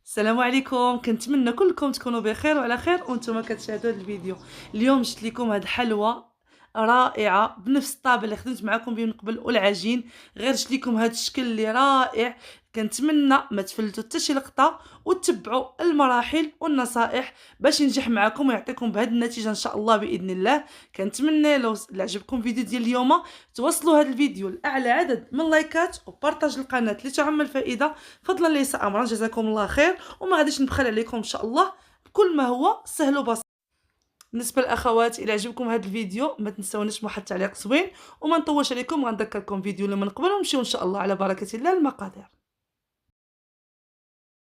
السلام عليكم، كنتمنى كلكم تكونوا بخير وعلى خير وانتم كتشاهدوا هذا الفيديو. اليوم جبت لكم هاد الحلوى رائعه بنفس الطابع اللي خدمت معكم به من قبل والعجين. غير جبت لكم هاد الشكل اللي رائع. كنتمنى ما تفلتوا حتى شي لقطه وتتبعوا المراحل والنصائح باش ينجح معكم ويعطيكم بهذه النتيجه ان شاء الله باذن الله. كنتمنى لو عجبكم الفيديو ديال اليوم توصلوا هذا الفيديو لاعلى عدد من اللايكات وبارطاج القناه لتعم الفائده فضلا ليس امرا. جزاكم الله خير وما غاديش نبخل عليكم ان شاء الله بكل ما هو سهل وبسيط. بالنسبه للاخوات الى عجبكم هذا الفيديو ما تنسونيش بواحد التعليق زوين وما نطولش عليكم. غنذكركم فيديو اللي من قبل ونمشيو ان شاء الله على بركه الله المقادير.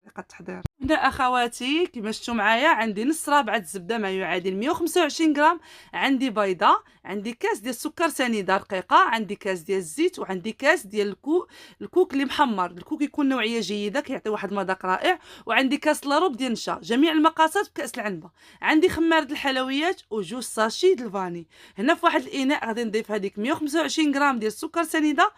طريقه التحضير هنا اخواتي كما شفتوا معايا عندي نص رابعه الزبده ما يعادل 125 غرام، عندي بيضه، عندي كاس ديال السكر سنيده رقيقه، عندي كاس ديال الزيت، وعندي كاس ديال الكوك اللي محمر. الكوك يكون نوعيه جيده كيعطي واحد المذاق رائع، وعندي كاس لاروب ديال النشا جميع المقاسات بكاس العنبه، عندي خماره الحلويات وجوج ساشي ديال الفاني. هنا في واحد الاناء غادي نضيف هذيك 125 غرام ديال السكر سنيده،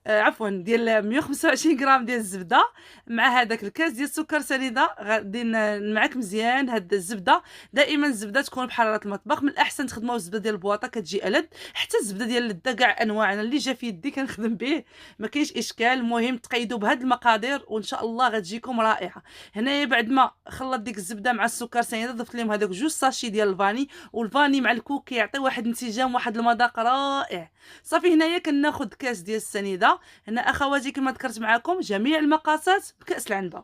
عفوا ديال 125 غرام ديال الزبده مع هذاك الكاس ديال السكر سنيده. غادي نمعك مزيان هاد الزبده. دائما الزبده تكون بحراره المطبخ، من الاحسن تخدموا الزبده ديال البواطه كتجي ألذ، حتى الزبده ديال اللذه كاع انواع انا اللي جا في يدي كنخدم به ما كاينش اشكال. المهم تقيدوا بهاد المقادير وان شاء الله غتجيكم رائعه. هنايا بعد ما خلط ديك الزبده مع السكر سنيده ضفت لهم هذوك جوج ساشي ديال الفاني، والفاني مع الكوك كيعطي واحد الانسجام واحد المذاق رائع. صافي هنايا كناخذ كاس ديال السنيده. هنا اخواتي كما ذكرت معكم جميع المقاسات بكاس العنبه.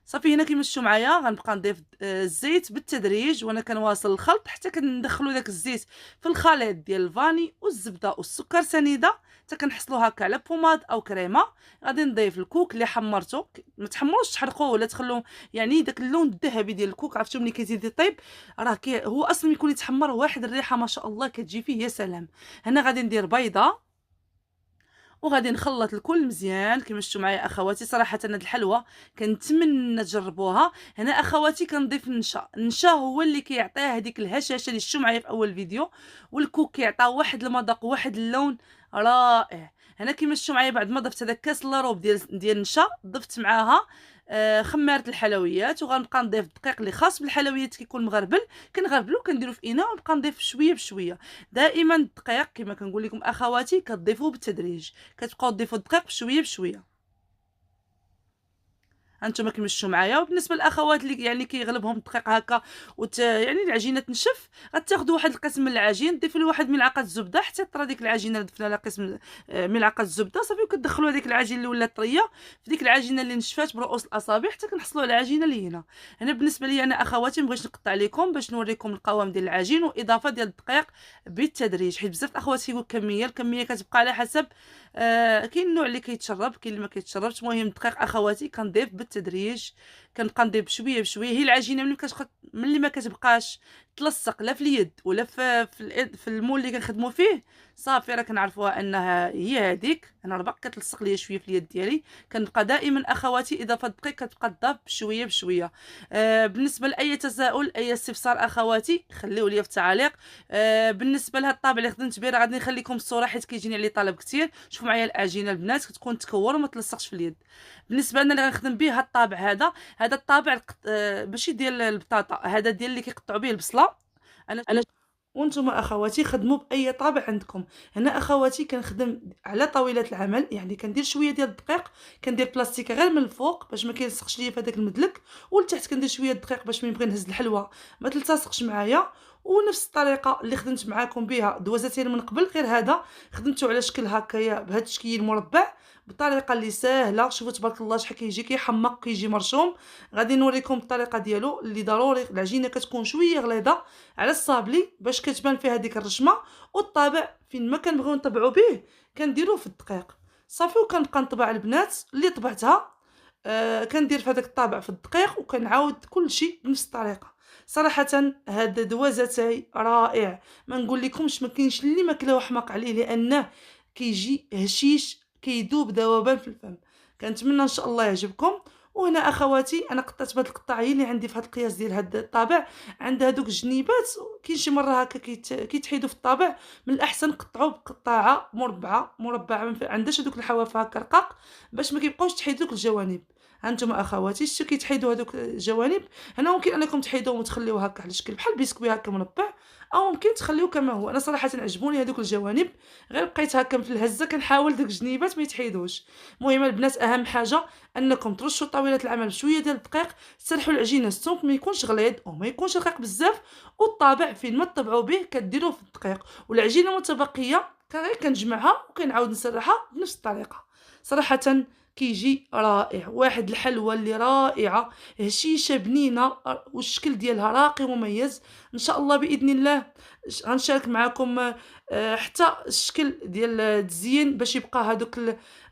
صافي هنا كيما شفتوا معايا غنبقى نضيف الزيت بالتدريج وانا كنواصل الخلط حتى كندخلوا داك الزيت في الخليط ديال الفاني والزبده والسكر سنيده حتى كنحصلوا هكا على بوماد او كريمه. غادي نضيف الكوك اللي حمرته، ما تحمروش تحرقوه ولا تخلوه يعني داك اللون الذهبي ديال الكوك. عرفتوا ملي كيزيد يطيب راه هو اصلا يكون يتحمر واحد الريحه ما شاء الله كتجي فيه يا سلام. هنا غادي ندير بيضه وغادي نخلط الكل مزيان كما شفتوا معايا اخواتي. صراحه هاد الحلوى كنتمنى تجربوها. هنا اخواتي كنضيف النشا هو اللي كيعطيه هذيك الهشاشه اللي شفتوا معايا في اول فيديو، والكوك كيعطي واحد المذاق واحد اللون رائع. هنا كما شفتوا معايا بعد ما ضفت هذاك كاس لاروب ديال النشا ضفت معاها خماره الحلويات، وغنبقى نضيف الدقيق اللي خاص بالحلويات كيكون مغربل كنغربلو كنديرو في اناء ونبقى نضيف شويه بشويه. دائما الدقيق كما كنقول لكم اخواتي كتضيفوه بالتدريج، كتبقاو تضيفوا الدقيق بشويه بشويه. هانتوما كما شفتوا معايا. وبالنسبه للاخوات اللي يعني كيغلبهم الدقيق هكا يعني العجينه تنشف، غتاخذوا واحد القسم من العجين ضيفوا له واحد ملعقه الزبده حتى طرى ديك العجينه اللي ضفنا لها قسم ملعقه الزبده. صافي وكتدخلوا هذيك العجينه اللي ولات طريه في ديك العجينه اللي نشفات برؤوس الاصابع حتى كنحصلوا على العجينه اللي هنا. هنا بالنسبه لي انا اخواتي مبغيتش نقطع لكم باش نوريكم القوام ديال العجين واضافه ديال الدقيق بالتدريج، حيت بزاف الاخوات كيقول الكميه كتبقى على حسب كاين النوع اللي كيتشرب كاين اللي ما كيتشربش. المهم الدقيق اخواتي كنضيف بالتدريج، كنبقى نضيف بشويه بشويه. هي العجينه ملي ما كتبقاش تلصق لا في اليد ولا في المول اللي كنخدموا فيه، صافي راه كنعرفوها انها هي هذيك. انا راه باقي كتلصق ليا شويه في اليد ديالي. كنبقى دائما اخواتي اضافه الدقيق كتبقى تضاف بشويه بشويه. بالنسبه لاي تساؤل اي استفسار اخواتي خليوه لي في التعاليق. بالنسبه لهاد الطابع اللي خدمت به راه غادي نخليكم الصوره حيت كيجيني عليه طلب كثير. شوفوا معايا العجينه البنات كتكون تكور وما تلصقش في اليد. بالنسبه لنا اللي غنخدم به هاد الطابع هذا الطابع ماشي ديال البطاطا، هذا ديال اللي كيقطعوا به البصله. انا وانتم اخواتي خدموا باي طابع عندكم. هنا اخواتي كنخدم على طاوله العمل، يعني كندير شويه ديال الدقيق، كندير بلاستيك غير من الفوق باش ما كيلصقش ليا في هذاك المدلك، ولتحت كندير شويه الدقيق باش ملي نبغي نهز الحلوى ما تلتصقش معايا. ونفس الطريقه اللي خدمت معاكم بها دوازتين من قبل، غير هذا خدمته على شكل هكايا بهذا الشكل مربع بطريقه اللي ساهله. شوفوا تبارك الله شحال كيجي كيحمق كيجي مرشوم. غادي نوريكم الطريقه ديالو اللي ضروري العجينه كتكون شويه غليظه على الصابلي باش كتبان فيها ديك الرشمه، والطابع فين ما كنبغيو نطبعوا به كنديروه في الدقيق. صافي وكنبقى نطبع البنات اللي طبعتها كندير في هذاك الطابع في الدقيق وكنعاود كل شيء بنفس الطريقه. صراحه هاد دوازتاي رائع، ما نقول لكمش ما كاينش اللي ما كلاو حماق عليه لانه كيجي هشيش كيذوب ذوبان في الفم. كنتمنى ان شاء الله يعجبكم. وهنا اخواتي انا قطعت بهاد القطاعيه اللي عندي في هاد القياس ديال هاد الطابع. عند هادوك الجنيبات كاين شي مره هكا كيتحيدوا في الطابع، من الاحسن نقطعوا بقطاعه مربعه ما عندهاش هذوك الحواف هكا رقاق باش ما كيبقاوش تحيد دوك الجوانب. هانتوما اخواتي شتو كيتحيدوا هذوك الجوانب. هنا ممكن انكم تحيدوهم وتخليوه هكا على شكل بحال البسكوي هكا مربع، او ممكن تخليوه كما هو. انا صراحه عجبوني هذوك الجوانب، غير بقيت هكا في الهزه كنحاول دوك الجنيبات ما يتحيدوش. المهم البنات اهم حاجه انكم ترشوا طاوله العمل بشويه ديال الدقيق، تسرحوا العجينه السمك ما يكونش غليظ وما يكونش رقيق بزاف، والطابع فين ما تطبعوا به كديروه في الدقيق، والعجينه متبقيه غير كنجمعها وكنعاود نسرحها بنفس الطريقه. صراحه كيجي رائع، واحد الحلوى اللي رائعه، هشيشه بنينه، والشكل ديالها راقي ومميز. ان شاء الله باذن الله غنشارك معكم حتى الشكل ديال التزيين باش يبقى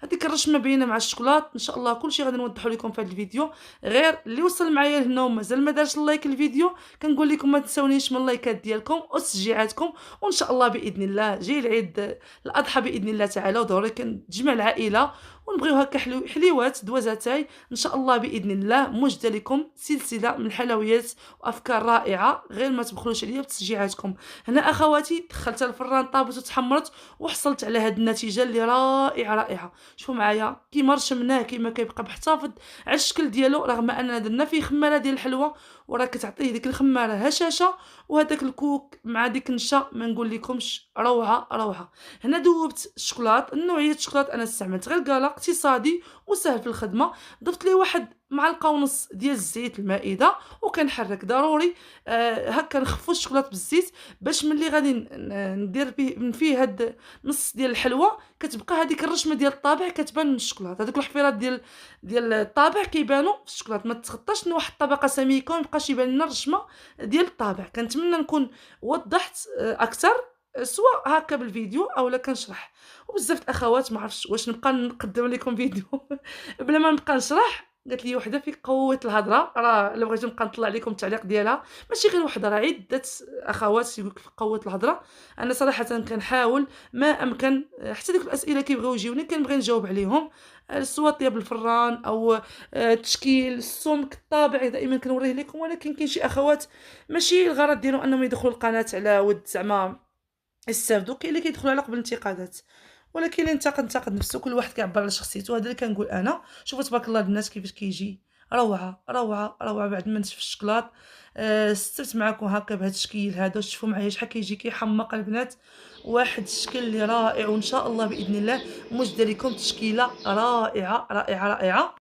هذيك الرشمه باينه مع الشوكولات. ان شاء الله كلشي غادي نوضحوا لكم في هذا الفيديو. غير اللي وصل معايا لهنا ومازال ما دارش لايك الفيديو، كنقول لكم ما تنساونيش من اللايكات ديالكم وتشجيعاتكم. وان شاء الله باذن الله جاي العيد الاضحى باذن الله تعالى، وضروري كنتجمع العائله ونبغيو هكا حليوات دوازاتاي. ان شاء الله باذن الله موجده لكم سلسله من الحلويات وافكار رائعه، غير ما تبخلوش عليا بتشجيعاتكم. هنا اخواتي دخلتها الفران طابت وتحمرت وحصلت على هذه النتيجه اللي رائعه. شوفوا معايا كيما رشمناه كيما كيبقى محتفظ على الشكل ديالو، رغم اننا درنا فيه خماره ديال الحلوى، وراه كتعطيه ديك الخماره هشاشه، وهذاك الكوك مع ديك النشا ما نقول لكمش روعه. هنا ذوبت الشوكولات، النوعيه الشوكولات انا استعملت غير كالا اقتصادي وسهل في الخدمه. ضفت ليه واحد معلقه ونص ديال الزيت المائده، وكنحرك ضروري هكا نخفوا الشوكولات بالزيت، باش ملي غادي ندير من فيه هاد نص ديال الحلوى كتبقى هذيك الرشمه ديال الطابع كتبان من الشوكولات. هذوك الحفيرات ديال الطابع كيبانوا في الشوكولات، ما تغطاش واحد الطبقه سميكه وما يبقاش يبان لنا الرشمه ديال الطابع. كنتمنى نكون وضحت اكثر، سواء هكا بالفيديو او لا كنشرح. وبزاف الاخوات ما عرفتش واش نبقى نقدم لكم فيديو بلا ما نبقى نشرح. قالت لي وحده في قوه الهضره، راه الا بغيتو نبقى نطلع لكم التعليق ديالها، ماشي غير وحده، راه عده اخوات يقولك في قوه الهضره. انا صراحه كنحاول ما امكن، حتى ديك الاسئله كيبغيو يجيوني كنبغي نجاوب عليهم، سواء طياب الفران او التشكيل السمك الطابع دائما كنوريه لكم. ولكن كاين شي اخوات ماشي الغرض ديالهم انهم يدخلوا القناه على ود زعما يستافدوا، كاين اللي كيدخلوا على قبل الانتقادات، ولكن اللي ينتقد نفسه. كل واحد كيعبر على شخصيته، هذا اللي كنقول انا. شوفوا تبارك الله البنات كيفاش كيجي روعه بعد ما نشف الشكلاط. استفدت معكم هكا بهذا الشكل هذا، شوفوا معايا شحال كيجي كيحمق البنات، واحد الشكل اللي رائع. وان شاء الله باذن الله موجده لكم تشكيله رائعه.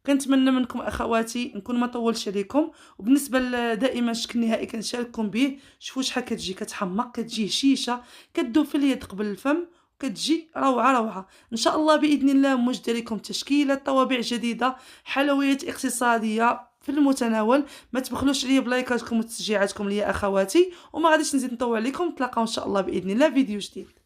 كنتمنى منكم اخواتي نكون ما طولش عليكم. وبالنسبه دائما الشكل النهائي كنشارككم به. شوفوا شحال كتجي كتحمق، كتجي هشيشه، كتذوب في اليد قبل الفم، كتجي روعه. ان شاء الله باذن الله موجده لكم تشكيله طوابع جديده، حلويات اقتصاديه في المتناول. ما تبخلوش عليا بلايكاتكم وتشجيعاتكم ليا اخواتي، وما غاديش نزيد نطول عليكم. نتلاقاو ان شاء الله باذن الله فيديو جديد.